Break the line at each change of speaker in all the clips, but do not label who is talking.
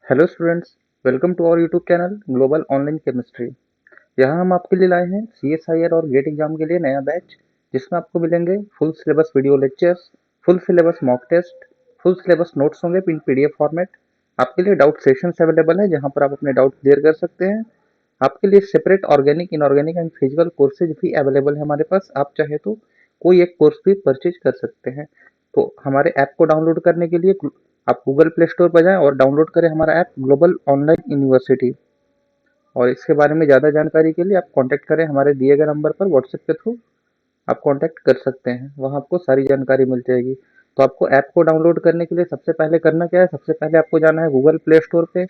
Hello students, welcome to our YouTube channel global online chemistry. यहाँ हम आपके लिए लाए हैं CSIR और गेट एग्जाम के लिए नया बैच, जिसमें आपको मिलेंगे full syllabus video lectures, full syllabus mock test, full syllabus notes होंगे इन PDF फॉर्मेट। आपके लिए डाउट सेशंस अवेलेबल है, जहाँ पर आप अपने डाउट क्लियर कर सकते हैं। आपके लिए separate organic, inorganic and physical courses भी अवेलेबल है हमारे पास। आप चाहे तो कोई एक कोर्स भी परचेज कर सकते हैं। तो हमारे ऐप को डाउनलोड करने के लिए आप गूगल प्ले स्टोर पर जाएं और डाउनलोड करें हमारा ऐप ग्लोबल ऑनलाइन यूनिवर्सिटी। और इसके बारे में ज़्यादा जानकारी के लिए आप कांटेक्ट करें हमारे दिए गए नंबर पर, व्हाट्सएप के थ्रू आप कांटेक्ट कर सकते हैं। वहाँ आपको सारी जानकारी मिल जाएगी। तो आपको ऐप को डाउनलोड करने के लिए सबसे पहले करना क्या है, सबसे पहले आपको जाना है गूगल प्ले स्टोर पे।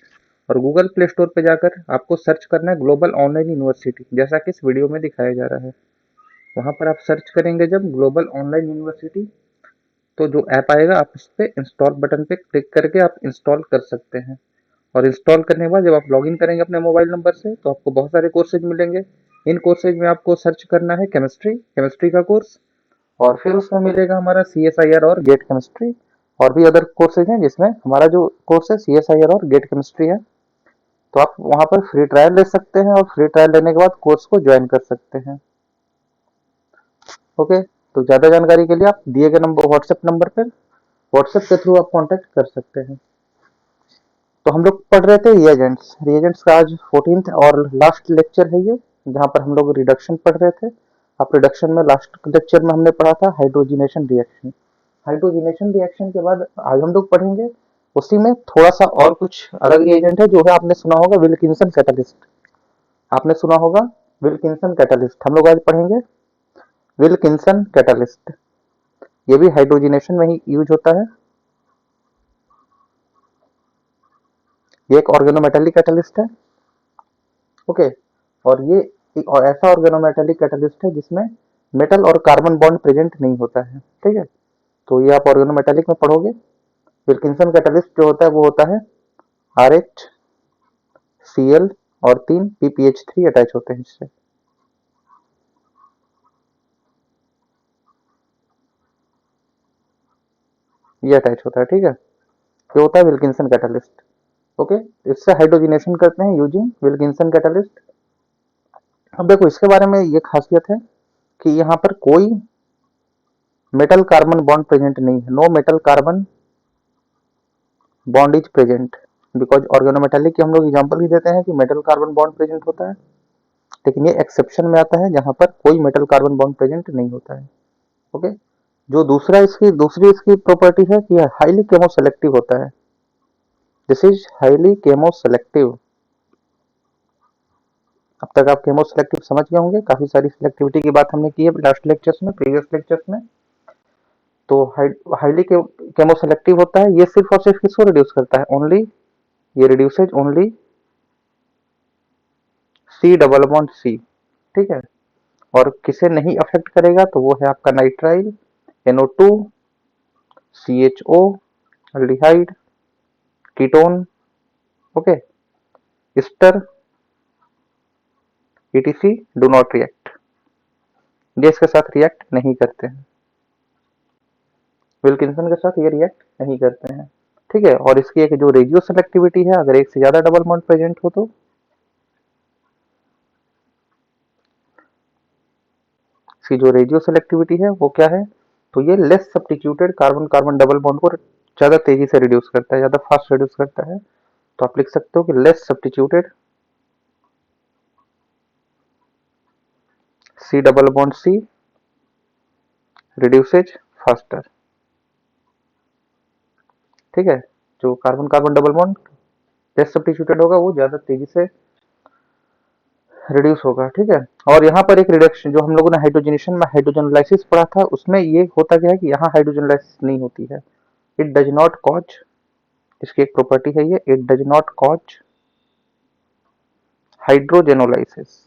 और गूगल प्ले स्टोर पे जाकर आपको सर्च करना है ग्लोबल ऑनलाइन यूनिवर्सिटी, जैसा कि इस वीडियो में दिखाया जा रहा है। वहाँ पर आप सर्च करेंगे जब ग्लोबल ऑनलाइन यूनिवर्सिटी, तो जो ऐप आएगा आप उस पर इंस्टॉल बटन पे क्लिक करके आप इंस्टॉल कर सकते हैं। और इंस्टॉल करने के बाद जब आप लॉगिन करेंगे अपने मोबाइल नंबर से, तो आपको बहुत सारे कोर्सेज मिलेंगे। इन कोर्सेज में आपको सर्च करना है केमिस्ट्री केमिस्ट्री का कोर्स। और फिर उसमें मिलेगा हमारा CSIR और गेट केमिस्ट्री। और भी अदर कोर्सेज हैं, जिसमें हमारा जो कोर्स है CSIR और गेट केमिस्ट्री है। तो आप वहाँ पर फ्री ट्रायल ले सकते हैं, और फ्री ट्रायल लेने के बाद कोर्स को ज्वाइन कर सकते हैं। ओके, तो ज़्यादा जानकारी के लिए आप दिए गए नंबर व्हाट्सएप नंबर पर व्हाट्सएप के थ्रू आप कॉन्टेक्ट कर सकते हैं। तो हम लोग पढ़ रहे थे रिएजेंट्स रिएजेंट्स का आज 14th और लास्ट लेक्चर है ये, जहाँ पर हम लोग रिडक्शन पढ़ रहे थे। आप रिडक्शन में लास्ट लेक्चर में हमने पढ़ा था हाइड्रोजिनेशन रिएक्शन। हाइड्रोजिनेशन रिएक्शन के बाद आज हम लोग पढ़ेंगे उसी में थोड़ा सा और कुछ अलग रिएजेंट है, जो है आपने सुना होगा विल्किंसन कैटलिस्ट। आपने सुना होगा विल्किंसन कैटलिस्ट, हम लोग आज पढ़ेंगे विल्किंसन कैटलिस्ट। ये भी हाइड्रोजिनेशन में ही यूज होता है। ये एक ऑर्गेनोमेटेलिक कैटलिस्ट है। ओके, और ये एक और ऐसा ऑर्गेनोमेटेलिक कैटलिस्ट है जिसमें मेटल और कार्बन बॉन्ड प्रेजेंट नहीं होता है। ठीक है, तो ये आप ऑर्गेनोमेटेलिक में पढ़ोगे। विल्किंसन कैटलिस्ट जो होता है वो होता है RH Cl और 3 PPH3 अटैच होते हैं इससे। ये अटैच होता है, ठीक है। ये होता है विल्किंसन कैटलिस्ट। ओके, इससे हाइड्रोजिनेशन करते हैं यूजिंग विल्किंसन कैटलिस्ट। अब देखो, इसके बारे में ये खासियत है कि यहाँ पर कोई मेटल कार्बन बॉन्ड प्रेजेंट नहीं है। No metal carbon bond is present. Because organometallic की हम लोग एग्जांपल भी देते हैं कि मेटल कार्बन बॉन्ड प्रेजेंट होता है, लेकिन ये एक्सेप्शन में आता है जहां पर कोई मेटल कार्बन बॉन्ड प्रेजेंट नहीं होता है। ओके, जो दूसरी इसकी प्रॉपर्टी है कि हाईली केमो सेलेक्टिव होता है। This is highly chemo selective. अब तक आप केमो सेलेक्टिव समझ गए होंगे, काफी सारी सिलेक्टिविटी की बात हमने की है लास्ट लेक्चर्स में, प्रीवियस लेक्चर्स में। तो हाईली केमो सेलेक्टिव होता है। ये सिर्फ और सिर्फ किसको रिड्यूस करता है, ओनली ये reduces only C double bond C। ठीक है, और किसे नहीं अफेक्ट करेगा, तो वो है आपका nitrile, NO2, CHO, aldehyde, ketone, okay, ester, ETC do not react. ये इसके साथ रिएक्ट नहीं करते हैं, विल्किंसन के साथ ये रिएक्ट नहीं करते हैं। ठीक है, और इसकी एक जो रेडियो सेलेक्टिविटी है, अगर एक से ज्यादा डबल बॉन्ड प्रेजेंट हो तो इसकी जो रेडियो सेलेक्टिविटी है वो क्या है, तो ये less substituted carbon carbon double bond को ज्यादा तेजी से रिड्यूस करता है, ज्यादा फास्ट रिड्यूस करता है। तो आप लिख सकते हो कि less substituted C double bond C reduces faster. ठीक है, जो carbon carbon double bond less substituted होगा वो ज्यादा तेजी से रिड्यूस होगा। ठीक है, और यहाँ पर एक रिडक्शन जो हम लोगों ने हाइड्रोजनेशन में हाइड्रोजनलाइसिस पढ़ा था, उसमें ये होता क्या है कि यहाँ हाइड्रोजनलाइसिस नहीं होती है। इट डज नॉट कॉज, इसकी एक प्रॉपर्टी है ये, it does not cause hydrogenolysis.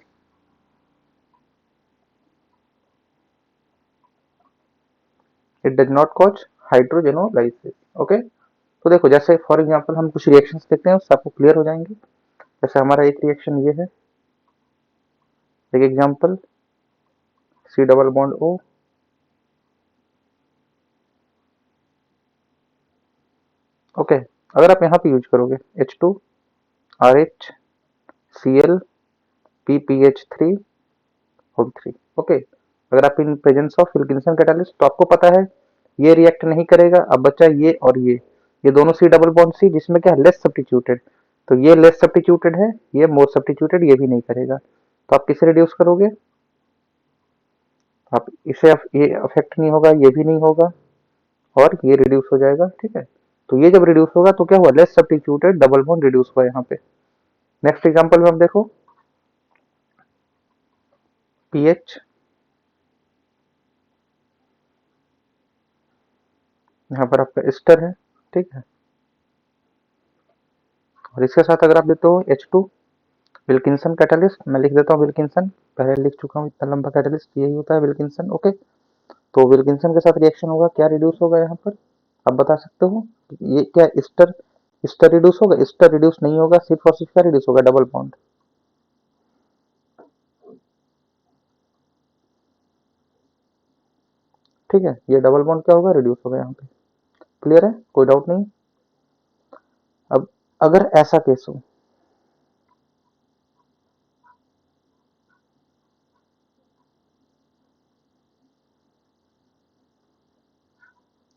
It does not cause hydrogenolysis. Okay, तो देखो, जैसे फॉर एग्जांपल हम कुछ रिएक्शंस देखते हैं, उससे आपको क्लियर हो जाएंगे। जैसे हमारा एक रिएक्शन ये है, एक example C double bond O, okay. अगर आप यहाँ पे यूज करोगे H2RH Cl PPH3 whole 3, okay. अगर आप इन प्रेजेंस ऑफ विल्किंसन कैटालिस्ट, तो आपको पता है ये रिएक्ट नहीं करेगा। अब बचा ये और ये दोनों सी डबल बॉन्ड सी, जिसमें क्या लेस सब्स्टिट्यूटेड, तो ये लेस सब्स्टिट्यूटेड है, ये मोर सब्स्टिट्यूटेड, ये भी नहीं करेगा। तो आप किसे रिड्यूस करोगे? आप इसे ये अफेक्ट नहीं होगा, ये भी नहीं होगा, और ये रिड्यूस हो जाएगा, ठीक है। तो ये जब रिड्यूस होगा तो क्या हुआ? Less substituted double bond reduce हुआ यहाँ पे। नेक्स्ट एग्जांपल में आप देखो, पीएच, यहाँ पर आपका एस्टर है, ठीक है। और इसके साथ अगर आप देते हो H2 विल्किंसन कैटालिस्ट, मैं लिख देता हूँ विल्किंसन, पहले लिख चुका हूँ, इतना लंबा कैटालिस्ट यही होता है विल्किंसन, ओके। तो विल्किंसन के साथ रिएक्शन होगा, क्या रिड्यूस होगा यहाँ पर? आप बता सकते हो ये क्या? एस्टर, एस्टर रिड्यूस होगा? एस्टर रिड्यूस नहीं होगा, सिर्फ और सिर्फ क्या रिड्यूस होगा? डबल बॉन्ड, ठीक है। ये डबल बॉन्ड क्या होगा? रिड्यूस होगा यहाँ पे। क्लियर है? कोई डाउट नहीं? अब अगर ऐसा केस हो,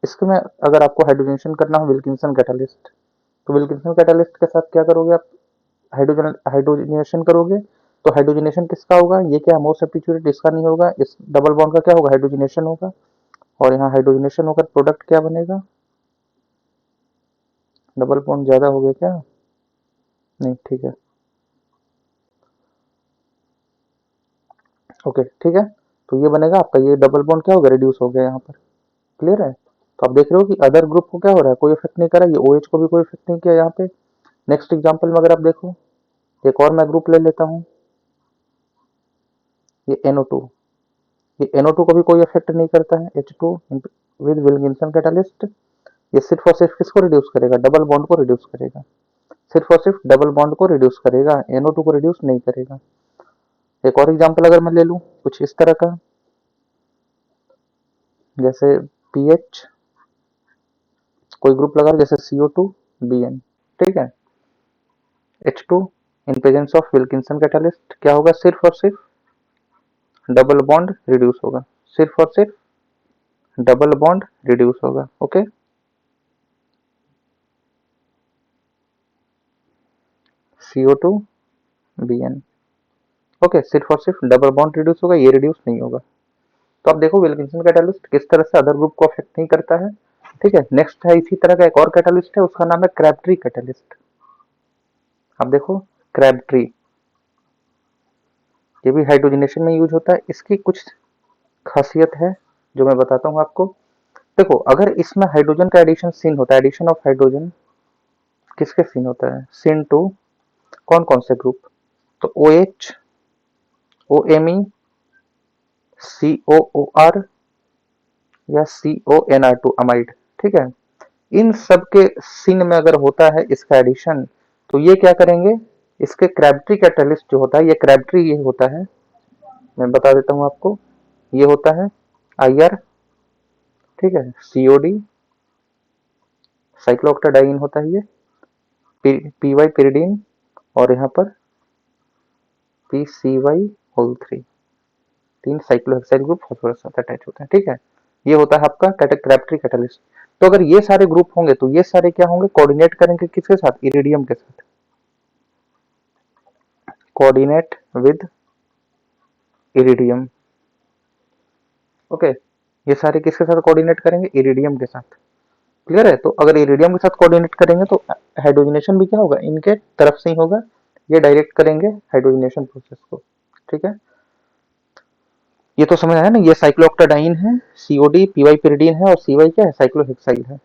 इसके में अगर आपको हाइड्रोजनेशन करना हो विल्किंसन कैटालिस्ट, तो विल्किंसन कैटालिस्ट के साथ क्या करोगे आप? हाइड्रोजनेशन करोगे। तो हाइड्रोजनेशन किसका होगा? ये क्या मोर सब्स्टिट्यूटेड, इसका नहीं होगा। इस डबल बॉन्ड का क्या होगा? हाइड्रोजनेशन होगा। और यहाँ हाइड्रोजनेशन होकर प्रोडक्ट क्या बनेगा? डबल बॉन्ड ज्यादा हो गया क्या? नहीं, ठीक है, ओके, ठीक है। तो ये बनेगा आपका, ये डबल बॉन्ड क्या हो गया? रिड्यूस हो गया यहाँ पर। क्लियर है? तो आप देख रहे हो कि अदर ग्रुप को क्या हो रहा है? कोई इफेक्ट नहीं कर रहा है, ये OH को भी कोई इफेक्ट नहीं किया यहाँ पे। नेक्स्ट एग्जाम्पल में अगर आप देखो, एक और मैं ग्रुप ले लेता हूँ, ये NO2, ये NO2 को भी कोई इफेक्ट नहीं करता है, H2 विद विल्किंसन कैटालिस्ट। ये सिर्फ और सिर्फ किसको रिड्यूस करेगा? डबल बॉन्ड को रिड्यूस करेगा, सिर्फ और सिर्फ डबल बॉन्ड को रिड्यूस करेगा, NO2 को रिड्यूस नहीं करेगा। एक और एग्जांपल अगर मैं ले लूं कुछ इस तरह का, जैसे पीएच, कोई ग्रुप लगा जैसे CO2BN, ठीक है। H2 in presence of Wilkinson catalyst क्या होगा? सिर्फ और सिर्फ डबल बॉन्ड रिड्यूस होगा, सिर्फ और सिर्फ डबल बॉन्ड रिड्यूस होगा, ओके। CO2BN, ओके, सिर्फ और सिर्फ डबल बॉन्ड रिड्यूस होगा, ये रिड्यूस नहीं होगा। तो आप देखो विल्किंसन कैटालिस्ट किस तरह से अदर ग्रुप को अफेक्ट नहीं करता है, ठीक है। नेक्स्ट है इसी तरह का एक और कैटालिस्ट है, उसका नाम है क्रैबट्री कैटालिस्ट। आप देखो क्रैबट्री, ये भी हाइड्रोजनेशन में यूज होता है। इसकी कुछ खासियत है जो मैं बताता हूँ आपको। देखो अगर इसमें हाइड्रोजन का एडिशन सीन होता है, एडिशन ऑफ हाइड्रोजन किसके सीन होता है? सीन टू कौन कौन से ग्रुप? तो OH, OMe, COOR या CONR2 अमाइड, ठीक है। इन सब के सीन में अगर होता है इसका एडिशन, तो ये क्या करेंगे? इसके क्रैबट्री कैटालिस्ट जो होता है, ये क्रैबट्री ये होता है, मैं बता देता हूँ आपको, ये होता है IR, ठीक है, COD, साइक्लोऑक्टाडाइन होता है ये, PY pyridine, और यहाँ पर PCY होल 3, तीन साइक्लोहेक्साइल ग्रुप फास्फोरस साथ अटैच होते हैं, ठीक है। ये होता है आपका क्रैबट्री कैटालिस्ट। तो अगर ये सारे ग्रुप होंगे तो ये सारे क्या होंगे? कोऑर्डिनेट करेंगे किसके साथ? इरिडियम के साथ, कोऑर्डिनेट विद इरिडियम, ओके। ये सारे किसके साथ कोऑर्डिनेट करेंगे? इरिडियम के साथ। क्लियर है? तो अगर इरिडियम के साथ कोऑर्डिनेट करेंगे तो हाइड्रोजनेशन भी क्या होगा? इनके तरफ से ही होगा, ये डायरेक्ट करेंगे हाइड्रोजनेशन प्रोसेस को, ठीक है। ये तो समझ आया ना, ये साइक्लोऑक्टाडाइन है, COD PY pyridine है, और CY क्या है? साइक्लोहेक्साइल है,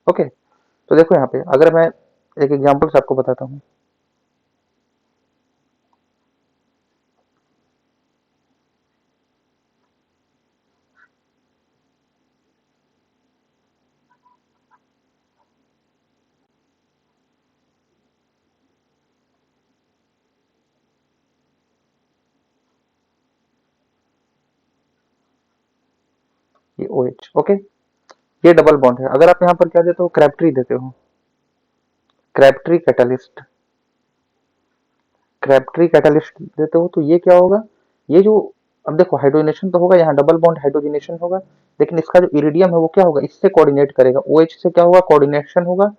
ओके। तो देखो यहाँ पे अगर मैं एक एग्जांपल से आपको बताता हूँ, ये OH, ओके। ये डबल बॉन्ड है। अगर आप यहाँ पर क्या देते हो? क्रैबट्री देते हो, क्रैबट्री कैटलिस्ट, क्रैबट्री कैटलिस्ट देते हो तो ये क्या होगा, ये जो, अब देखो हाइड्रोजनेशन तो होगा, यहाँ डबल बॉन्ड हाइड्रोजनेशन होगा, लेकिन इसका जो इरिडियम है वो क्या होगा, इससे कोऑर्डिनेट करेगा, OH से क्या होगा, कोऑर्डिनेशन होगा,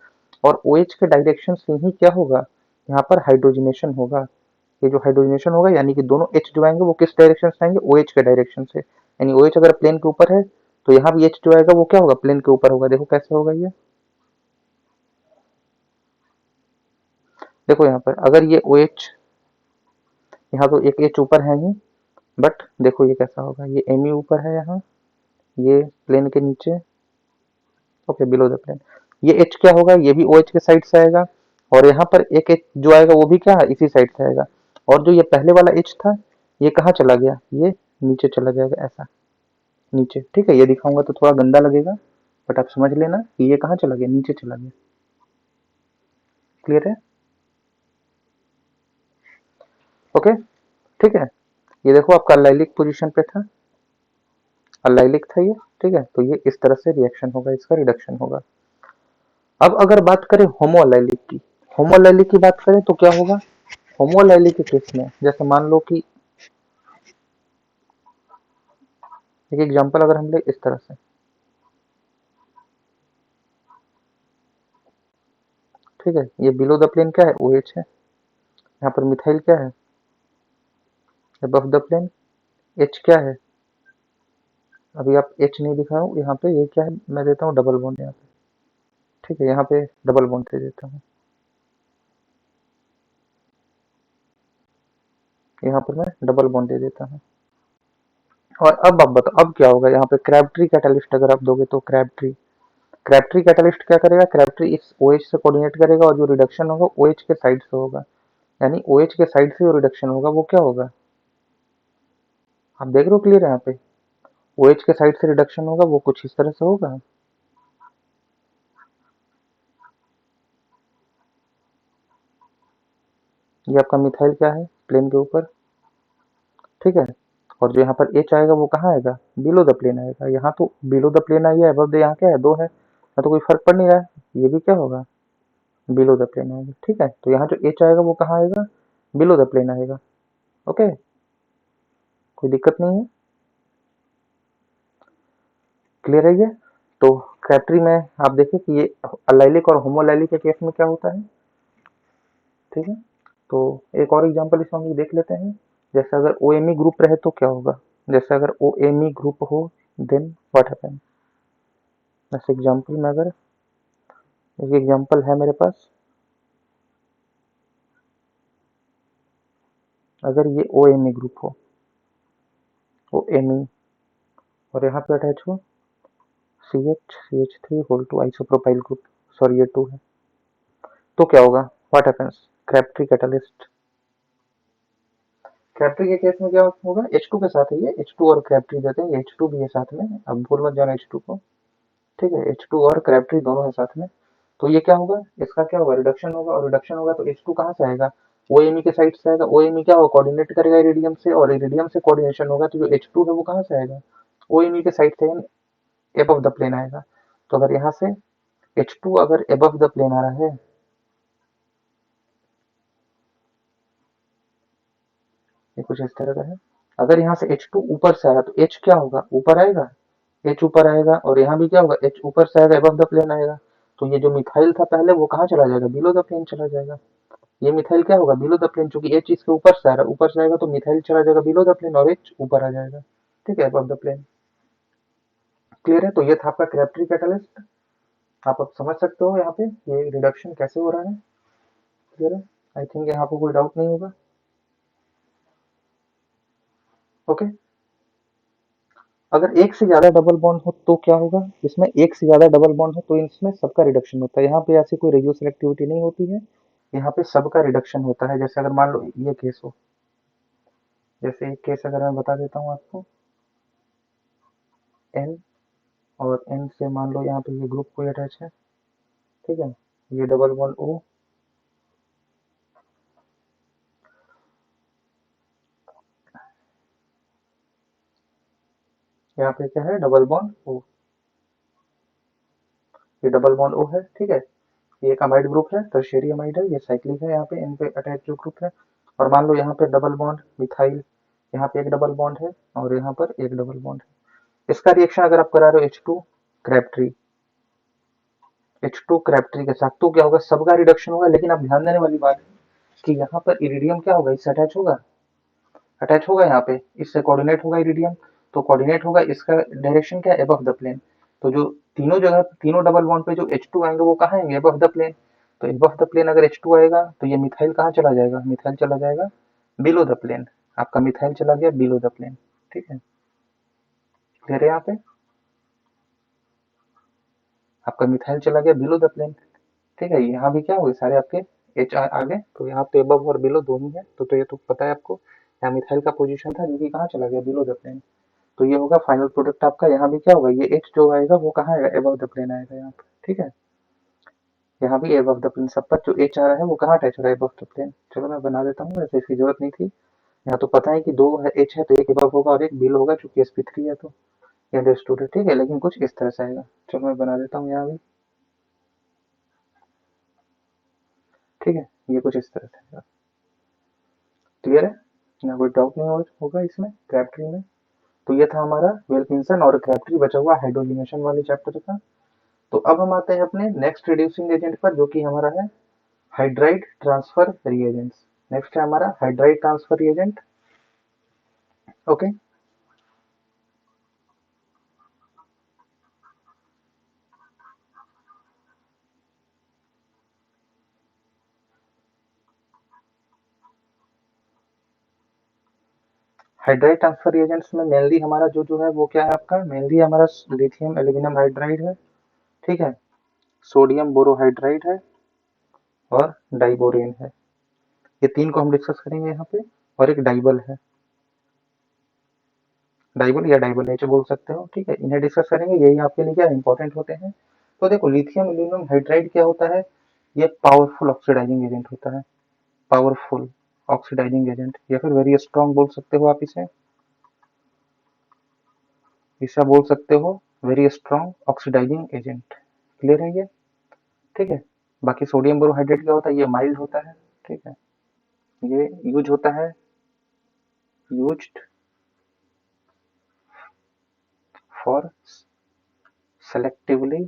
और OH के डायरेक्शन से ही क्या होगा, यहाँ पर हाइड्रोजनेशन होगा। ये जो हाइड्रोजनेशन होगा यानी कि दोनों H जो आएंगे वो किस डायरेक्शन से आएंगे, OH के डायरेक्शन से, यानी OH अगर प्लेन के ऊपर है तो यहाँ भी H जो आएगा वो क्या होगा, प्लेन के ऊपर होगा। देखो कैसे होगा ये, देखो यहाँ पर अगर ये OH, यहाँ तो एक H ऊपर है ही, बट देखो ये कैसा होगा, ये Me ऊपर है यहाँ, ये प्लेन के नीचे, ओके बिलो द प्लेन, ये H क्या होगा, ये भी OH के साइड से आएगा, और यहाँ पर एक H जो आएगा वो भी क्या है, इसी साइड से आएगा, और जो ये पहले वाला H था ये कहाँ चला गया, ये नीचे चला जाएगा ऐसा, नीचे, ठीक है। ये दिखाऊंगा तो थोड़ा गंदा लगेगा, बट आप समझ लेना कि ये कहाँ चला गया, नीचे चला गया। क्लियर है, ओके, ठीक है। ये देखो आपका अल्लाइलिक पोजीशन पे था, अल्लाइलिक था ये, ठीक है, तो ये इस तरह से रिएक्शन होगा, इसका रिडक्शन होगा। अब अगर बात करें होमोअल्लाइलिक की, होमोअल्लाइलिक की बात करें तो क्या होगा, होमोअल्लाइलिक के केस में जैसे मान लो कि एक एग्जांपल अगर हम ले इस तरह से, ठीक है, ये बिलो द प्लेन क्या है, OH है, यहाँ पर मिथाइल क्या है, अबव द प्लेन H क्या है, अभी आप H नहीं दिखा हूँ यहाँ पे, ये क्या है, मैं देता हूँ डबल बॉन्ड यहाँ पे, ठीक है, यहाँ पे डबल बॉन्ड दे देता हूँ, यहाँ पर मैं डबल बॉन्ड दे देता हूँ। और अब आप बताओ अब क्या होगा, यहाँ पे क्रैबट्री कैटलिस्ट अगर आप दोगे तो क्रैबट्री, क्रैबट्री कैटलिस्ट क्या करेगा, क्रैबट्री इस OH से कोऑर्डिनेट करेगा, और जो रिडक्शन होगा OH के साइड से होगा, यानी OH के साइड से जो रिडक्शन होगा वो क्या होगा, आप देख रहे हो क्लियर है, यहाँ पे OH के साइड से रिडक्शन होगा वो कुछ इस तरह से होगा, ये आपका मिथाइल क्या है, प्लेन के ऊपर, ठीक है, और जो यहाँ पर H आएगा वो कहाँ आएगा, बिलो द प्लेन आएगा, यहाँ तो बिलो द प्लेन आई है, अबव द यहाँ क्या है, दो है, यहाँ तो कोई फर्क पड़ नहीं रहा है, ये भी क्या होगा, बिलो द प्लेन आएगा, ठीक है, तो यहाँ जो H आएगा वो कहाँ आएगा, बिलो द प्लेन आएगा, ओके, कोई दिक्कत नहीं है, क्लियर है ये। तो क्रैबट्री में आप देखें कि ये अलाइलिक और होमोलाइलिक के केस में क्या होता है, ठीक है। तो एक और एग्जांपल इसमें हम लोग देख लेते हैं, जैसे अगर OMe ग्रुप रहे तो क्या होगा, जैसे अगर OMe ग्रुप हो देन व्हाट हैपन, जैसे एग्जांपल में अगर एक एग्जांपल है मेरे पास, अगर ये OMe ग्रुप हो, OMe, और यहाँ पे अटैच हो CH whole two isopropyl group, sorry ये 2 है, तो क्या होगा, what happens, Crabtree catalyst, Crabtree के केस में क्या होगा, H2 के साथ है ये, H2 और क्रैबट्री देते हैं, H2 भी है साथ में, अब भूल मत जाना H2 को, ठीक है, H2 और क्रैबट्री दोनों है साथ में, तो ये क्या होगा, इसका क्या होगा, रिडक्शन होगा, और रिडक्शन होगा तो H2 कहाँ से आएगा, OMe के साइड से आएगा, OMe क्या होगा, कोऑर्डिनेट करेगा इरिडियम से, और इरिडियम से कोऑर्डिनेशन होगा तो जो H2 है वो कहाँ से आएगा, OMe के साइड से एबव द प्लेन आएगा, तो अगर यहाँ से H2 अगर एबव द प्लेन आ रहा है, ये कुछ इस तरह का है, अगर यहाँ से H2 ऊपर से आया तो H क्या होगा, ऊपर आएगा, H ऊपर आएगा, और यहाँ भी क्या होगा, H ऊपर से आएगा, एबव द प्लेन आएगा, तो ये जो मिथाइल था पहले वो कहाँ चला जाएगा, बिलो द प्लेन चला जाएगा, ये मिथाइल क्या होगा, बिलो द प्लेन, चूंकि H इसके ऊपर से आ रहा है, ऊपर से आएगा तो मिथाइल चला जाएगा बिलो द प्लेन, और H ऊपर आ जाएगा, ठीक है, अबव द प्लेन, क्लियर है। तो ये था आपका क्रैबट्री कैटलिस्ट, आप अब समझ सकते हो यहाँ पे ये रिडक्शन कैसे हो रहा है, क्लियर है, आई थिंक यहाँ पे कोई डाउट नहीं होगा, ओके। अगर एक से ज्यादा डबल बॉन्ड हो तो क्या होगा, इसमें एक से ज्यादा डबल बॉन्ड हो तो इसमें सबका रिडक्शन होता है, यहाँ पे ऐसी कोई रेडियो सिलेक्टिविटी नहीं होती है, यहाँ पे सबका रिडक्शन होता है। जैसे अगर मान लो ये केस हो, जैसे एक केस अगर मैं बता देता हूँ आपको, N, और N से मान लो यहाँ पे ये ग्रुप कोई अटैच है, ठीक है, ये डबल बॉन्ड O, यहाँ पे क्या है, डबल बॉन्ड O, ये डबल बॉन्ड O है, ठीक है, ये एक अमाइड ग्रुप है, टर्शियरी अमाइड है, ये साइक्लिक है, यहाँ पे इन पे अटैच जो ग्रुप है। और मान लो यहाँ पे डबल बॉन्ड मिथाइल, यहाँ पे एक डबल बॉन्ड है और यहाँ पर एक डबल बॉन्ड है। इसका रिएक्शन अगर आप करा रहे हो H2 क्रैप्ट्री, H2 क्रैप्ट्री के साथ, तो क्या होगा, सबका रिडक्शन होगा। लेकिन आप ध्यान देने वाली बात है कि यहाँ पर इरिडियम क्या होगा, इससे अटैच होगा, अटैच होगा यहाँ पे, इससे कोऑर्डिनेट होगा इरिडियम। तो कोऑर्डिनेट होगा, इसका डायरेक्शन क्या है, अबव द प्लेन। तो जो तीनों जगह, तीनों डबल बॉन्ड पे जो H2 आएंगे वो कहाँ आएंगे, अबव द प्लेन। तो अबव द प्लेन अगर H2 आएगा तो ये मिथाइल कहाँ चला जाएगा, मिथाइल चला जाएगा बिलो द प्लेन। आपका मिथाइल चला गया बिलो द प्लेन। ठीक है, क्लियर है यहाँ पे, आपका मिथाइल चला गया बिलो द प्लेन। ठीक है, यहाँ भी क्या हुए, सारे आपके एच आ गए। तो यहाँ पे अबव और बिलो दो ही है, तो ये तो पता है आपको। यहाँ मिथाइल का पोजीशन था जो कि कहाँ चला गया, बिलो द प्लेन। तो ये होगा फाइनल प्रोडक्ट आपका। यहाँ भी क्या होगा, ये एच जो आएगा वो कहाँ आएगा, अबव द प्लेन आएगा यहाँ पे। ठीक है, यहाँ भी अबव द प्लेन, सब पर जो एच आ रहा है वो कहाँ अटैच हो रहा है, अबव द प्लेन। चलो मैं बना देता हूँ, वैसे इसकी जरूरत नहीं थी। यहाँ तो पता है कि दो है एच है, तो एक अबव होगा और एक बिलो होगा, चूंकि sp3 है तो ये अंडरस्टूड है। ठीक है, लेकिन कुछ इस तरह से आएगा। चलो मैं बना देता हूँ यहाँ भी। ठीक है, ये कुछ इस तरह से आएगा। क्लियर है, यहाँ कोई डाउट नहीं होगा इसमें क्रैप्ट्री में। तो ये था हमारा विल्किंसन और क्रैप्ट्री, बचा हुआ हाइड्रोलिनेशन वाले चैप्टर का। तो अब हम आते हैं अपने नेक्स्ट रिड्यूसिंग एजेंट पर, जो कि हमारा है हाइड्राइड ट्रांसफर रिएजेंट्स। नेक्स्ट है हमारा hydride transfer reagent. Okay, hydride transfer reagents में मेनली हमारा जो जो है वो क्या है आपका, मेनली हमारा लिथियम एल्यूमिनियम हाइड्राइड है। ठीक है, सोडियम बोरोहाइड्राइड है और डाइबोरेन है। ये तीन को हम डिस्कस करेंगे यहाँ पे। और एक डाइबल है, डाइबल या डाइबल एच बोल सकते हो। ठीक है, इन्हें डिस्कस करेंगे, यही आपके लिए क्या इंपॉर्टेंट होते हैं। तो देखो, लिथियम एल्यूमिनियम हाइड्राइड क्या होता है, ये पावरफुल ऑक्सीडाइजिंग एजेंट होता है, पावरफुल ऑक्सीडाइजिंग एजेंट, या फिर वेरी स्ट्रॉन्ग बोल सकते हो आप इसे, ऐसा बोल सकते हो, very strong oxidizing agent. Clear है ये। ठीक है, बाकी सोडियम बोरोहाइड्रेट क्या होता है, ये माइल्ड होता है। ठीक है, ये यूज होता है, used for selectively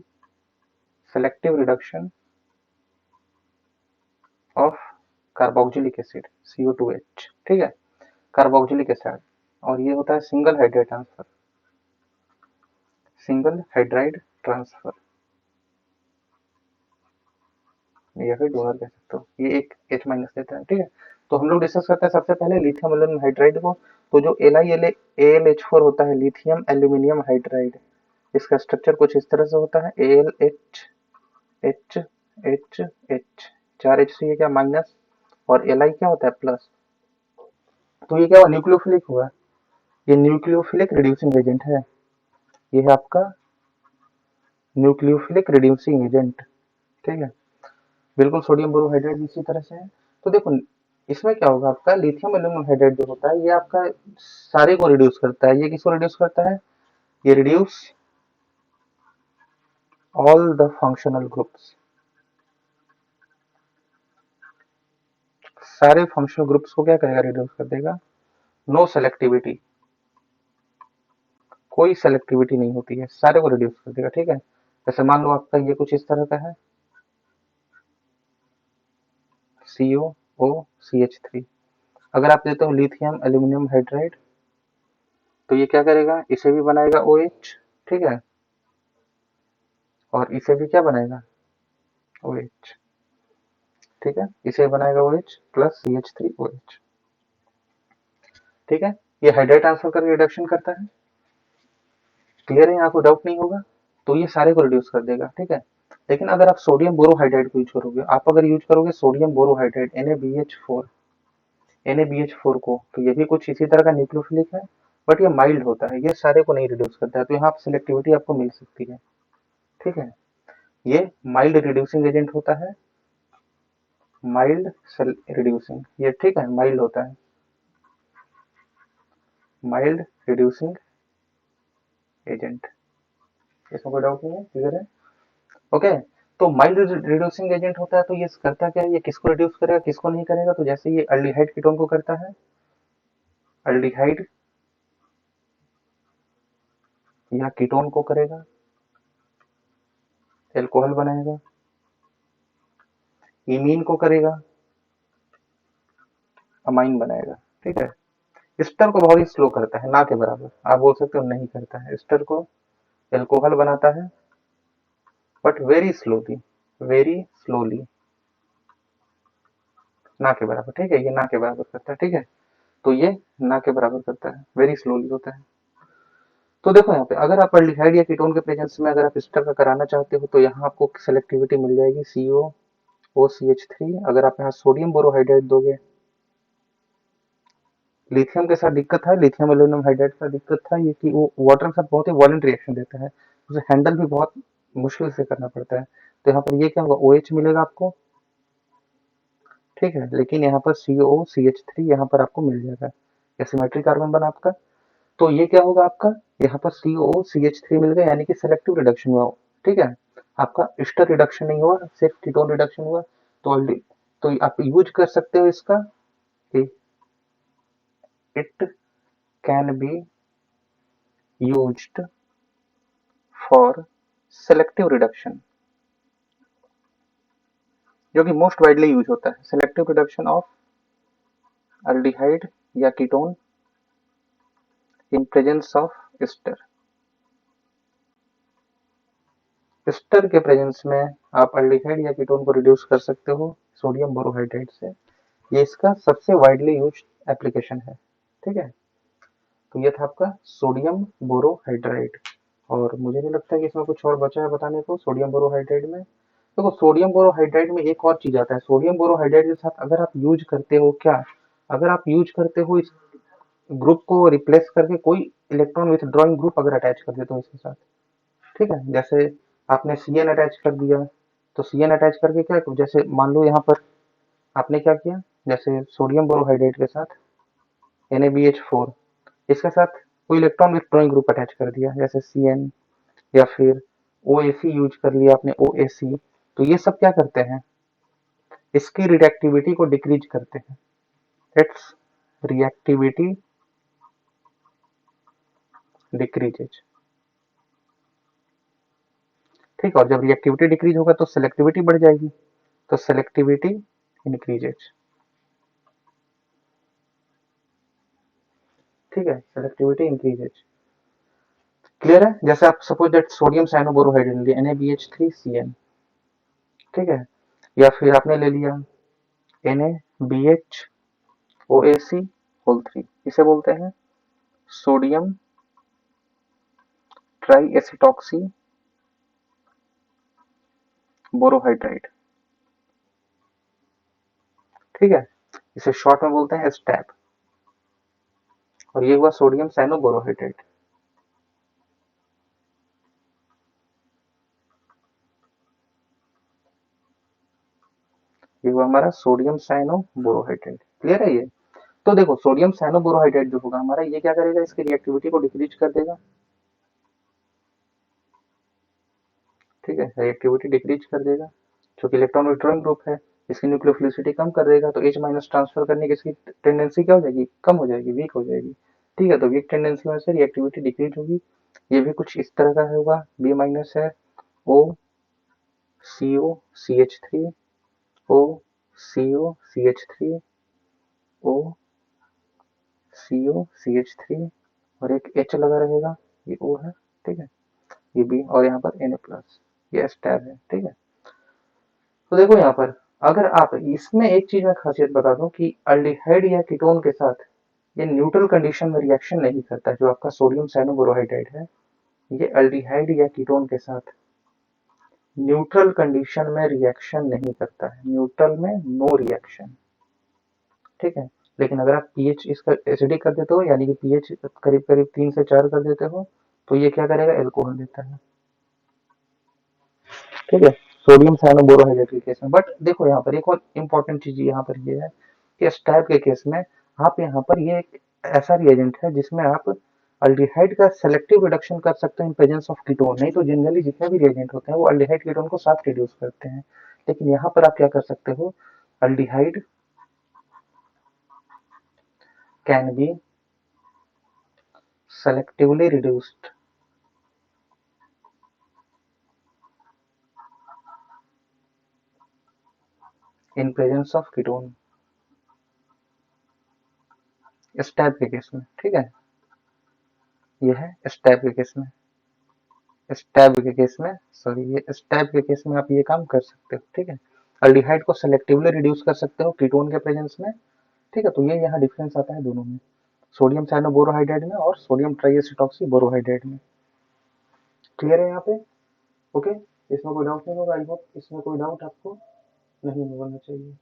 selective reduction of carboxylic acid CO2H। ठीक है, कार्बोक्सिलिक एसिड। और ये होता है single hydride transfer, single hydride transfer, या फिर डोनर कह सकते हो। ये एक H माइनस देता है। ठीक है, तो हम लोग डिस्कस करते हैं सबसे पहले लिथियम एल्यूमिनियम हाइड्राइड को। तो जो AlH4 होता है, लिथियम एल्यूमिनियम हाइड्राइड, इसका स्ट्रक्चर कुछ इस तरह से होता है, AlH H H H, चार H से ये क्या माइनस, और Li क्या होता है प्लस। तो ये क्या हुआ, न्यूक्लियोफिलिक हुआ। ये न्यूक्लियोफिलिक रिड्यूसिंग एजेंट है, ये है आपका न्यूक्लियोफिलिक रिड्यूसिंग एजेंट। ठीक है, बिल्कुल सोडियम बोरोहाइड्रेट भी इसी तरह से है। तो देखो, इसमें क्या होगा, आपका लिथियम एल्यूमिनियम हाइड्राइड जो होता है, ये आपका सारे को रिड्यूस करता है। ये किसको रिड्यूस करता है, ये reduce all the functional groups, सारे फंक्शनल ग्रुप्स को क्या करेगा, रिड्यूस कर देगा। नो सेलेक्टिविटी, कोई सेलेक्टिविटी नहीं होती है, सारे को रिड्यूस कर देगा। ठीक है, जैसे मान लो आपका ये कुछ इस तरह का है, COOCH3। अगर आप देते हो लिथियम एल्यूमिनियम हाइड्राइड, तो ये क्या करेगा, इसे भी बनाएगा OH। ठीक है, और इसे भी क्या बनाएगा, OH। ठीक है, इसे बनाएगा OH प्लस CH3OH। ठीक है, ये हाइड्राइड ट्रांसफर करके रिडक्शन करता है। क्लियर है, यहाँ कोई डाउट नहीं होगा। तो ये सारे को रिड्यूस कर देगा। ठीक है, लेकिन अगर आप सोडियम बोरोहाइड्राइड को यूज करोगे, आप अगर यूज करोगे सोडियम बोरोहाइड्राइड NaBH4 को, तो ये भी कुछ इसी तरह का न्यूक्लियोफिलिक है, बट ये माइल्ड होता है, ये सारे को नहीं रिड्यूस करता है। तो यहाँ सिलेक्टिविटी आपको मिल सकती है। ठीक है, ये माइल्ड रिड्यूसिंग एजेंट होता है, माइल्ड रिड्यूसिंग, ये ठीक है माइल्ड होता है, माइल्ड रिड्यूसिंग एजेंट, इसमें कोई डाउट नहीं है। क्लियर है। ओके, तो माइल्ड रिड्यूसिंग एजेंट होता है, तो ये करता क्या है, ये किसको रिड्यूस करेगा किसको नहीं करेगा, तो जैसे ये अल्डिहाइड कीटोन को करता है, अल्डिहाइड या कीटोन को करेगा, एल्कोहल बनाएगा, इमीन को करेगा, अमाइन बनाएगा। ठीक है, एस्टर को बहुत ही स्लो करता है, ना के बराबर, आप बोल सकते हो नहीं करता है, एस्टर को एल्कोहल बनाता है but very slowly, very slowly, ना के बराबर। ठीक है, ये ना के बराबर करता है। ठीक है, तो ये ना के बराबर करता है, वेरी स्लोली होता है। तो देखो यहाँ पे अगर आप अल्डिहाइड या कीटोन के प्रेजेंस में अगर आप एस्टर का कराना चाहते हो तो यहाँ आपको सेलेक्टिविटी मिल जाएगी COOCH3। अगर आप यहाँ सोडियम बोरोहाइड्रेट दोगे, लिथियम के साथ दिक्कत है, लिथियम एल्यूमिनियम हाइड्राइड का दिक्कत था ये कि वो वाटर के साथ बहुत ही वॉलेंट रिएक्शन देता है, उसे हैंडल भी बहुत मुश्किल से करना पड़ता है। तो यहाँ पर ये क्या होगा, OH मिलेगा आपको। ठीक है, लेकिन यहाँ पर COOCH3 यहाँ पर आपको मिल जाएगा, एसिमेट्रिक कार्बन बना आपका। तो ये क्या होगा आपका, यहाँ पर COOCH3 मिल गया, यानी कि सेलेक्टिव रिडक्शन हुआ। ठीक है, आपका एस्टर रिडक्शन नहीं हुआ, सिर्फ कीटोन रिडक्शन हुआ। तो आप यूज कर सकते हो इसका कि it can be used for selective reduction, जो कि मोस्ट वाइडली यूज होता है, सेलेक्टिव रिडक्शन ऑफ अल्डिहाइड या ketone in presence of ester. Ester के प्रेजेंस में आप अल्डिहाइड या कीटोन को रिड्यूस कर सकते हो सोडियम बोरोहाइड्रेट से। ये इसका सबसे वाइडली यूज एप्लीकेशन है। ठीक है, तो ये था आपका सोडियम बोरोहाइड्रेट, और मुझे नहीं लगता कि इसमें कुछ और बचा है बताने को सोडियम बोरोहाइड्रेट में। देखो सोडियम बोरोहाइड्रेट में एक और चीज आता है, सोडियम बोरोहाइड्रेट के साथ अगर आप यूज करते हो क्या, अगर आप यूज करते हो इस ग्रुप को रिप्लेस करके कोई इलेक्ट्रॉन विथड्रॉइंग ग्रुप अगर अटैच कर देते हो इसके साथ। ठीक है, जैसे आपने CN अटैच कर दिया, तो CN अटैच करके क्या, जैसे मान लो यहाँ पर आपने क्या किया, जैसे सोडियम बोरोहाइड्रेट के साथ NaBH4, इसके साथ कोई इलेक्ट्रॉन विथड्रॉइंग ग्रुप अटैच कर दिया, जैसे CN, या फिर OAC यूज कर लिया आपने, OAC। तो ये सब क्या करते हैं, इसकी रिएक्टिविटी को डिक्रीज करते हैं, इट्स रिएक्टिविटी डिक्रीजेज। ठीक है, और जब रिएक्टिविटी डिक्रीज होगा तो सेलेक्टिविटी बढ़ जाएगी, तो सेलेक्टिविटी इंक्रीजेज। ठीक है, सेलेक्टिविटी इंक्रीजेज, क्लियर है। जैसे आप सपोज दैट सोडियम साइनोबोरोहाइड्रेट लिया NaBH3CN। ठीक है, या फिर आपने ले लिया NaBHOAC3, इसे बोलते हैं सोडियम ट्राई एसिटॉक्सी बोरोहाइड्राइड। ठीक है, इसे शॉर्ट में बोलते हैं स्टैप, और ये हुआ सोडियम साइनोबोरोहाइड्रेट। ये हुआ हमारा सोडियम साइनोबोरोहाइड्रेट, क्लियर है ये। तो देखो सोडियम साइनोबोरोहाइड्रेट जो होगा हमारा, ये क्या करेगा, इसकी रिएक्टिविटी को डिक्रीज कर देगा। ठीक है, रिएक्टिविटी डिक्रीज कर देगा, क्योंकि इलेक्ट्रॉन विथड्रॉइंग ग्रुप है, इसकी न्यूक्लियोफिलिसिटी कम कर देगा, तो H माइनस ट्रांसफर करने की इसकी टेंडेंसी क्या हो जाएगी, कम हो जाएगी, वीक हो जाएगी। ठीक है, तो वीक टेंडेंसी में से रिएक्टिविटी डिक्रीज होगी। ये भी कुछ इस तरह का होगा, B माइनस है, OCOCH3, OCOCH3, OCOCH3, और एक H लगा रहेगा, ये O है। ठीक है, ये B, और यहाँ पर Na+, ये स्टैब है। ठीक है, तो देखो यहाँ पर अगर आप इसमें एक चीज में खासियत बता दूं कि अल्डिहाइड या कीटोन के साथ ये न्यूट्रल कंडीशन में रिएक्शन नहीं करता, जो आपका सोडियम साइनोबोरोहाइड्रेट है, ये अल्डिहाइड या कीटोन के साथ न्यूट्रल कंडीशन में रिएक्शन नहीं करता है, न्यूट्रल में नो रिएक्शन। ठीक है, लेकिन अगर आप पीएच इसका एसिडिक कर देते हो, यानी कि पीएच करीब करीब 3 से 4 कर देते हो, तो ये क्या करेगा, एल्कोहल देता है। ठीक है, सोडियम साइनोबोरोहाइड्रेट के केस में। बट देखो यहाँ पर एक और इम्पोर्टेंट चीज यहाँ पर ये है कि स्टैब के केस में आप यहाँ पर ये एक ऐसा रिएजेंट है जिसमें आप अल्डिहाइड का सेलेक्टिव रिडक्शन कर सकते हैं इन प्रेजेंस ऑफ कीटोन। नहीं तो जनरली जितने भी रिएजेंट होते हैं वो अल्डिहाइड कीटोन को साथ रिड्यूस करते हैं, लेकिन यहाँ पर आप क्या कर सकते हो, aldehyde can be selectively reduced in presence of ketone, इस टाइप के केस में। ठीक है, ये है इस टाइप के केस में, इस टाइप के केस में, सॉरी ये इस टाइप के केस में आप ये काम कर सकते हो। ठीक है, अल्डिहाइड को सेलेक्टिवली रिड्यूस कर सकते हो कीटोन के प्रेजेंस में। ठीक है, तो ये यहाँ डिफरेंस आता है दोनों में, सोडियम साइनोबोरोहाइड्राइड में और सोडियम ट्राइएसिटॉक्सी बोरोहाइड्राइड में। क्लियर है यहाँ पे? ओके, इसमें कोई डाउट नहीं होगा, आई होप इसमें कोई डाउट आपको नहीं होना चाहिए।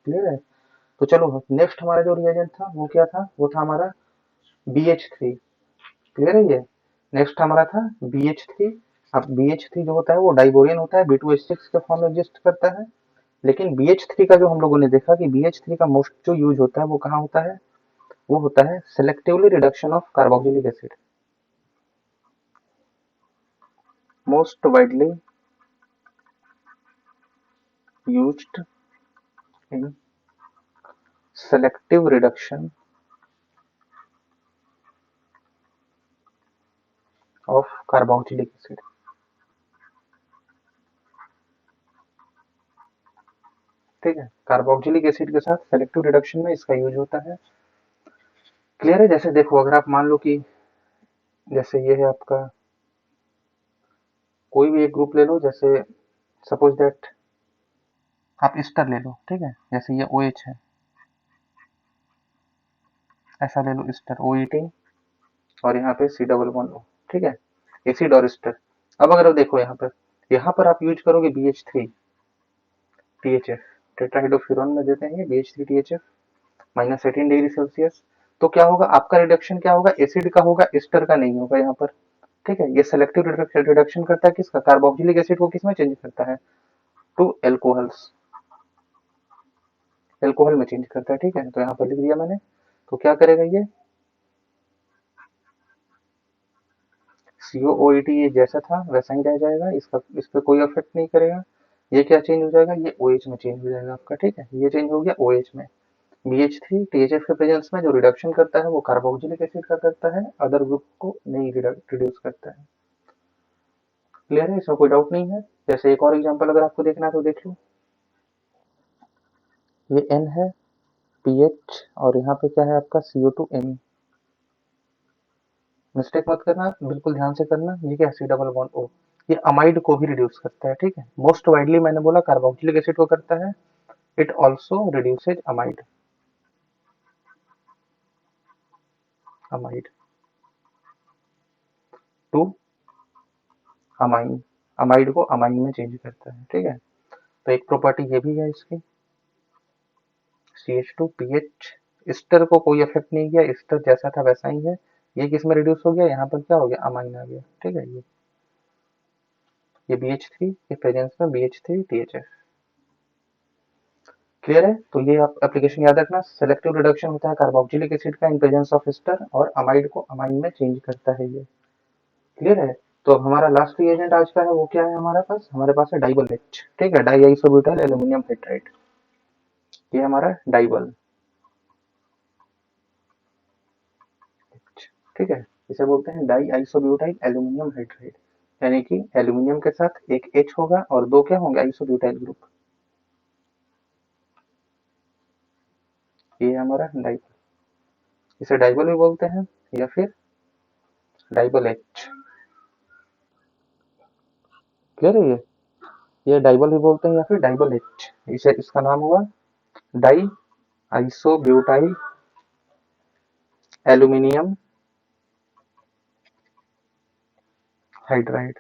क्लियर है? तो चलो नेक्स्ट हमारा जो रिएजेंट था वो क्या था, वो था हमारा BH3। क्लियर है ये? नेक्स्ट हमारा था BH3। अब BH3 जो होता है वो डाइबोरियन होता है, B2H6 के फॉर्म में एग्जिस्ट करता है। लेकिन BH3 का जो हम लोगों ने देखा कि BH3 का मोस्ट जो यूज होता है वो कहाँ होता है, वो होता है selectively reduction of carboxylic acid. Most widely used in selective reduction of carboxylic acid. ठीक है, कार्बोक्सिलिक एसिड के साथ सेलेक्टिव रिडक्शन में इसका यूज होता है। क्लियर है? जैसे देखो, अगर आप मान लो कि जैसे ये है आपका कोई भी एक ग्रुप ले लो, जैसे सपोज दैट आप ईस्टर ले लो। ठीक है, जैसे ये OH है, ऐसा ले लो ईस्टर O18 और यहाँ पे C11O। ठीक है, एसिड और ईस्टर। अब अगर आप देखो यहाँ पर आप यूज करोगे BH3 THF, टेट्राहाइड्रोफ्यूरॉन में देते हैं ये BH3 THF -18 डिग्री सेल्सियस। तो क्या होगा, आपका रिडक्शन क्या होगा, एसिड का होगा, ईस्टर का नहीं होगा यहाँ पर। ठीक है, ये सेलेक्टिव रिडक्शन करता है किसका, कार्बोक्सिलिक एसिड को किसमें चेंज करता है, टू एल्कोहल्स, एल्कोहल में चेंज करता है। ठीक है, तो यहाँ पर लिख दिया मैंने। तो क्या करेगा ये COOET, ये जैसा था वैसा ही रह जाएगा, इसका इस पर कोई इफेक्ट नहीं करेगा। ये क्या चेंज हो जाएगा, ये OH में चेंज हो जाएगा आपका। ठीक है, ये चेंज हो गया OH में। BH3 THF के प्रेजेंस में जो रिडक्शन करता है वो कार्बोक्सिलिक एसिड का करता है, अदर ग्रुप को नहीं रिड्यूस करता है। क्लियर है? इसमें कोई डाउट नहीं है। जैसे एक और एग्जांपल अगर आपको देखना है तो देख लो, ये N है, PH और यहाँ पे क्या है आपका CO2Me। मिस्टेक मत करना, बिल्कुल ध्यान से करना। ये क्या C डबल बॉन्ड O, ये अमाइड को भी रिड्यूस करता है। ठीक है, मोस्ट वाइडली मैंने बोला कार्बोक्सिलिक एसिड को करता है, it also reduces amide, amide to amine, amide को अमाइन में चेंज करता है। ठीक है, तो एक प्रॉपर्टी ये भी है इसकी, CH2PH। ईस्टर को कोई इफेक्ट नहीं किया, ईस्टर जैसा था वैसा ही है। ये किस में रिड्यूस हो गया, यहाँ पर क्या हो गया, अमाइन आ गया। ठीक है, ये BH3 के प्रेजेंस में BH3 THF। क्लियर है? तो ये आप एप्लीकेशन याद रखना, सेलेक्टिव रिडक्शन होता है कार्बोक्सिलिक एसिड का इन प्रेजेंस ऑफ एस्टर, और अमाइड को अमाइन में चेंज करता है ये। क्लियर है? तो हमारा लास्ट रिएजेंट आज का है वो क्या है हमारे पास है डाइबल H। ठीक है, डाई आइसोब्यूटाइल एल्यूमिनियम हाइड्राइड, ये हमारा डाइबल H। ठीक है, इसे बोलते हैं डाई आइसोब्यूटाइल एल्यूमिनियम हाइड्राइड, यानी कि एल्यूमिनियम के साथ एक H होगा और दो क्या होंगे, आइसोब्यूटाइल ग्रुप। ये हमारा डाइबल, इसे डाइबल भी बोलते हैं या फिर डाइबल H। क्लियर है? ये डाइबल भी बोलते हैं या फिर डाइबल H। इसे इसका नाम हुआ die isobutyl aluminium hydride.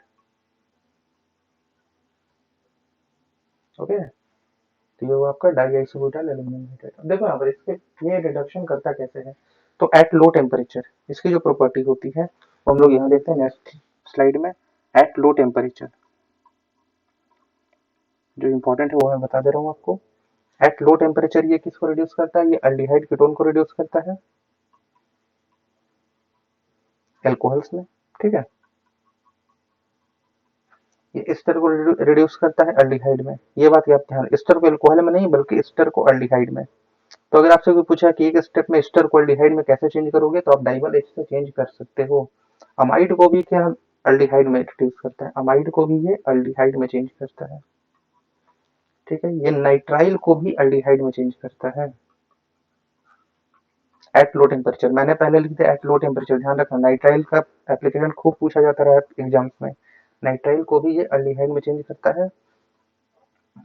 Okay, तो ये हुआ आपका डाई आइसोब्यूटाइल एल्यूमिनियम हाइड्राइड। देखो यहाँ पर इसके ये रिडक्शन करता कैसे है, तो एट लो टेम्परेचर इसकी जो प्रॉपर्टी होती है वो हम लोग यहाँ देखते हैं नेक्स्ट स्लाइड में। एट लो टेम्परेचर जो इंपॉर्टेंट है वो मैं बता दे रहा हूँ आपको। एट लो टेम्परेचर ये किसको रिड्यूस करता है, ये अल्डिहाइड कीटोन को रिड्यूस करता है। एल्कोहल्स में, ठीक है। ये एस्टर को रिड्यूस करता है एल्डिहाइड में, ये बात आप ध्यान, एस्टर को एल्कोहल में नहीं बल्कि एस्टर को एल्डिहाइड में। तो अगर आपसे कोई पूछा कि एक स्टेप में एस्टर को एल्डिहाइड में कैसे चेंज करोगे, तो आप डाइबल एच से चेंज कर सकते हो। अमाइड को भी क्या एल्डिहाइड में रिड्यूस करता है, अमाइड को भी ये एल्डिहाइड में चेंज करता है, ठीक है। ये नाइट्राइल को भी एल्डिहाइड में चेंज करता है एट लो टेम्परेचर। मैंने पहले लिख दिया एट लो टेम्परेचर, ध्यान रखना, नाइट्राइल का एप्लीकेशन खूब पूछा जाता रहा एग्जाम्स में। नाइट्राइल को भी ये एल्डिहाइड में चेंज करता है,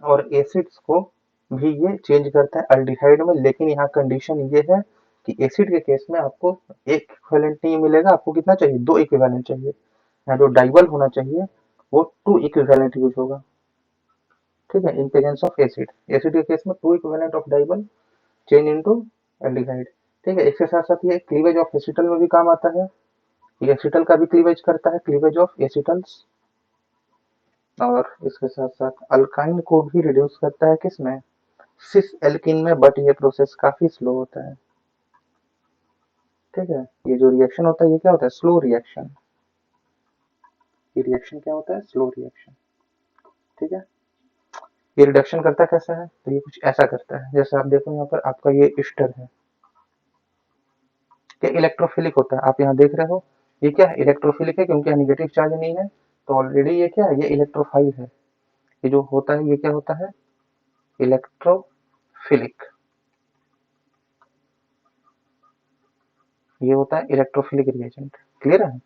और एसिड्स को भी ये चेंज करता है एल्डिहाइड में। लेकिन यहाँ कंडीशन ये है कि एसिड के केस में आपको एक इक्विवेलेंट नहीं मिलेगा, आपको कितना चाहिए, 2 इक्विवेलेंट चाहिए। यहाँ जो डाइबल होना चाहिए वो 2 इक्विवेलेंट यूज होगा, ठीक है, in presence of acid. Acid के केस में 2 equivalent of DIBAL change into aldehyde, ठीक है। इसके साथ साथ ये क्लीवेज ऑफ एसिटल में भी काम आता है, ये एसिटल का भी क्लीवेज करता है, क्लीवेज ऑफ एसिटल्स। और इसके साथ साथ अल्काइन को भी रिड्यूस करता है, किसमें, सिस एल्किन में, बट ये प्रोसेस काफी स्लो होता है, ठीक है। ये जो रिएक्शन होता है ये क्या होता है, स्लो रिएक्शन। ये रिएक्शन क्या होता है, स्लो रिएक्शन, ठीक है। ये रिडक्शन करता कैसा है, तो ये कुछ ऐसा करता है, जैसे आप देखो यहाँ पर आपका ये ईस्टर है, ये इलेक्ट्रोफिलिक होता है, आप यहाँ देख रहे हो, ये क्या है, इलेक्ट्रोफिलिक है, क्योंकि नेगेटिव चार्ज नहीं है, तो ऑलरेडी ये क्या है, ये इलेक्ट्रोफाइल है। ये जो होता है ये क्या होता है, इलेक्ट्रोफिलिक, ये होता है इलेक्ट्रोफिलिक रिएजेंट, क्लियर है।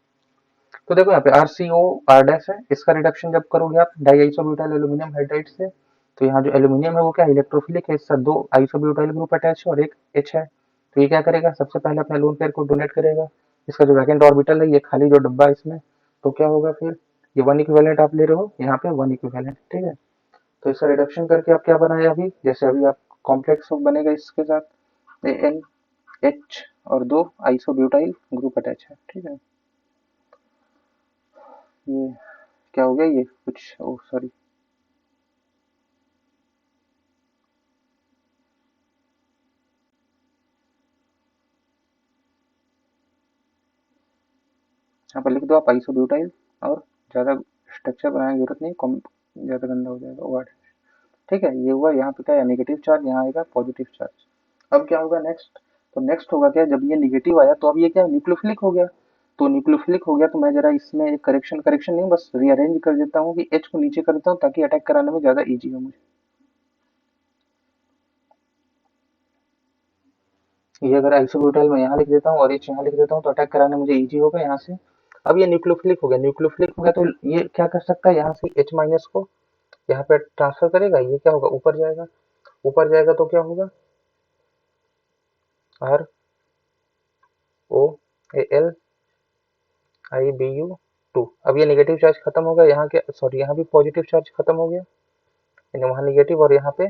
तो देखो यहाँ पे RCO R डैश है, इसका रिडक्शन जब करोगे आप डाइआइसोब्यूटाइल एल्यूमिनियम हाइड्राइड से, तो यहाँ जो एल्यूमिनियम है वो क्या इलेक्ट्रोफिलिक है, इससे 2 आइसोब्यूटाइल ग्रुप अटैच है और एक H है। तो ये क्या करेगा, सबसे पहले अपने लोन पेयर को डोनेट करेगा, इसका जो वैकेंट ऑर्बिटल है ये खाली जो डब्बा है इसमें, तो क्या होगा फिर, ये 1 इक्विवेलेंट आप ले रहे हो, यहाँ पे 1 इक्विवेलेंट, ठीक है। तो इसका रिडक्शन करके आप क्या बनाया अभी, जैसे अभी आप कॉम्प्लेक्स बनेगा इसके साथ ANH और 2 आइसोब्यूटाइल ग्रुप अटैच है, ठीक है। ये क्या हो गया, ये कुछ, ओ सॉरी, यहाँ पर लिख दो आप आइसोब्यूटाइल, और ज़्यादा स्ट्रक्चर बनाने की जरूरत नहीं, कम ज़्यादा गंदा हो जाएगा वर्ड, ठीक है। ये हुआ, यहाँ पे क्या है, नेगेटिव चार्ज, यहाँ आएगा पॉजिटिव चार्ज। अब क्या होगा नेक्स्ट, तो नेक्स्ट होगा क्या, जब ये निगेटिव आया तो अब ये क्या न्यूक्लियोफिलिक हो गया, तो न्यूक्लियोफिलिक हो गया तो मैं जरा इसमें एक करेक्शन करेक्शन नहीं बस रीअरेंज कर देता हूँ कि H को नीचे कर देता हूँ ताकि अटैक कराने में ज़्यादा ईजी हो मुझे। ये अगर आइसोब्यूटाइल में यहाँ लिख देता हूँ और H यहाँ लिख देता हूँ तो अटैक कराने मुझे ईजी होगा यहाँ से। अब ये न्यूक्लियोफिलिक हो गया, न्यूक्लियोफिलिक हो गया तो ये क्या कर सकता है, यहाँ से H माइनस को यहाँ पे ट्रांसफर करेगा, ये क्या होगा, ऊपर जाएगा, ऊपर जाएगा तो क्या होगा, ROALIBU2। अब ये नेगेटिव चार्ज खत्म हो गया, यहाँ के सॉरी यहाँ भी पॉजिटिव चार्ज खत्म हो गया, यानी वहाँ नेगेटिव और यहाँ पे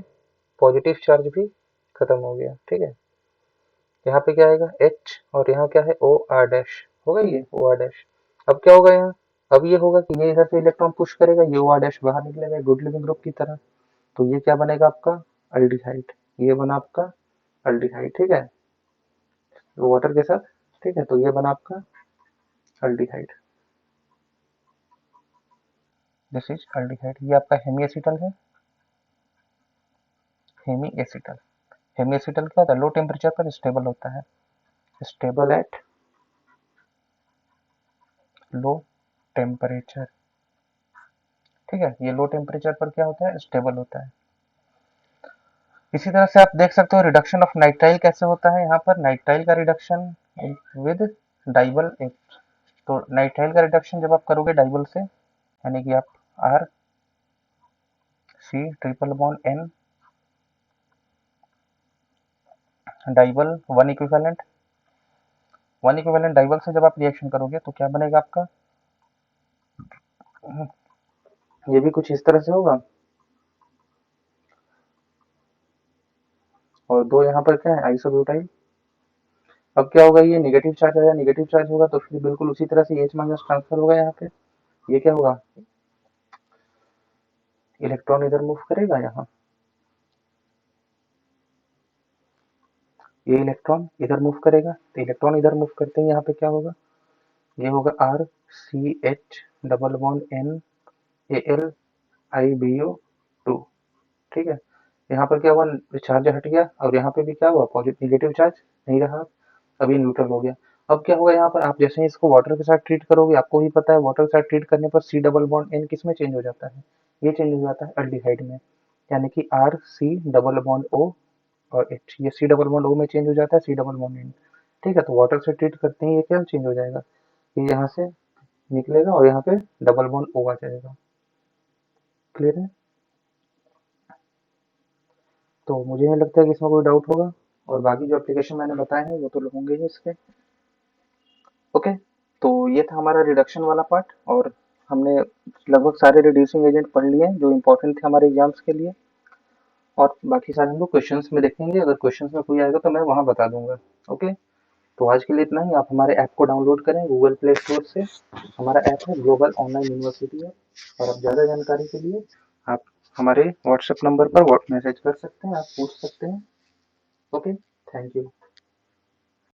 पॉजिटिव चार्ज भी खत्म हो गया, ठीक है। यहाँ पे क्या आएगा H और यहाँ क्या है OR डैश, होगा ये OR डैश। अब क्या होगा यहाँ, अब ये होगा कि ये इधर से इलेक्ट्रॉन पुश करेगा, ये OR डैश बाहर निकलेगा गुड लिविंग ग्रुप की तरह, तो ये क्या बनेगा आपका अल्डिहाइड, ये बना आपका अल्डिहाइड, ठीक है, वाटर के साथ, ठीक है। तो ये बना आपका अल्डिहाइड, दिस इज अल्डिहाइड। ये आपका हेमी एसिटल है, हेमी एसिटल। हेमी एसिटल क्या होता है, लो टेम्परेचर पर स्टेबल होता है, स्टेबल एट लो टेम्परेचर, ठीक है। ये लो टेम्परेचर पर क्या होता है, स्टेबल होता है। इसी तरह से आप देख सकते हो रिडक्शन ऑफ नाइट्राइल कैसे होता है, यहाँ पर नाइट्राइल का रिडक्शन विद डाइबल एच। तो नाइट्राइल का रिडक्शन जब आप करोगे डाइबल से, यानी कि आप RC triple bond N DIBAL 1 equivalent DIBAL से जब आप रिएक्शन करोगे तो क्या बनेगा आपका, ये भी कुछ इस तरह से होगा, और 2 यहाँ पर क्या है आइसोब्यूटाइल। अब क्या होगा, ये नेगेटिव चार्ज आया, नेगेटिव चार्ज होगा तो फिर बिल्कुल उसी तरह से H माइनस ट्रांसफर होगा यहाँ पे, ये क्या होगा, इलेक्ट्रॉन इधर मूव करेगा, यहाँ ये इलेक्ट्रॉन इधर मूव करेगा, तो इलेक्ट्रॉन इधर मूव करते हैं, यहाँ पे क्या होगा, ये होगा RCH11NALIBO2। ठीक है, यहाँ पर क्या हुआ, चार्ज हट गया और यहाँ पे भी क्या हुआ, पॉजिटिव नेगेटिव चार्ज नहीं रहा, अभी न्यूट्रल हो गया। अब क्या होगा, यहाँ पर आप जैसे ही इसको वाटर के साथ ट्रीट करोगे, आपको ही पता है वाटर के साथ ट्रीट करने पर C डबल बॉन्ड N किस में चेंज हो जाता है, ये चेंज हो जाता है अल्डिहाइड में, यानी कि RC डबल बॉन्ड O और H, ये C डबल बॉन्ड O में चेंज हो जाता है C डबल बॉन्ड N। ठीक है, तो वाटर से ट्रीट करते ही ये क्या चेंज हो जाएगा, ये यहाँ से निकलेगा और यहाँ पे डबल बॉन्ड O आ जाएगा। क्लियर है, तो मुझे नहीं लगता है कि इसमें कोई डाउट होगा, और बाकी जो एप्लीकेशन मैंने बताए हैं वो तो होंगे ही इसके। ओके, तो ये था हमारा रिडक्शन वाला पार्ट, और हमने लगभग सारे रिड्यूसिंग एजेंट पढ़ लिए हैं जो इम्पोर्टेंट थे हमारे एग्जाम्स के लिए, और बाकी सारे हम लोग क्वेश्चंस में देखेंगे, अगर क्वेश्चंस में कोई आएगा तो मैं वहाँ बता दूंगा। ओके, तो आज के लिए इतना ही। आप हमारे ऐप को डाउनलोड करें गूगल प्ले स्टोर से, हमारा ऐप है ग्लोबल ऑनलाइन यूनिवर्सिटी है, और आप ज़्यादा जानकारी के लिए आप हमारे व्हाट्सएप नंबर पर मैसेज कर सकते हैं, आप पूछ सकते हैं। Okay, thank you.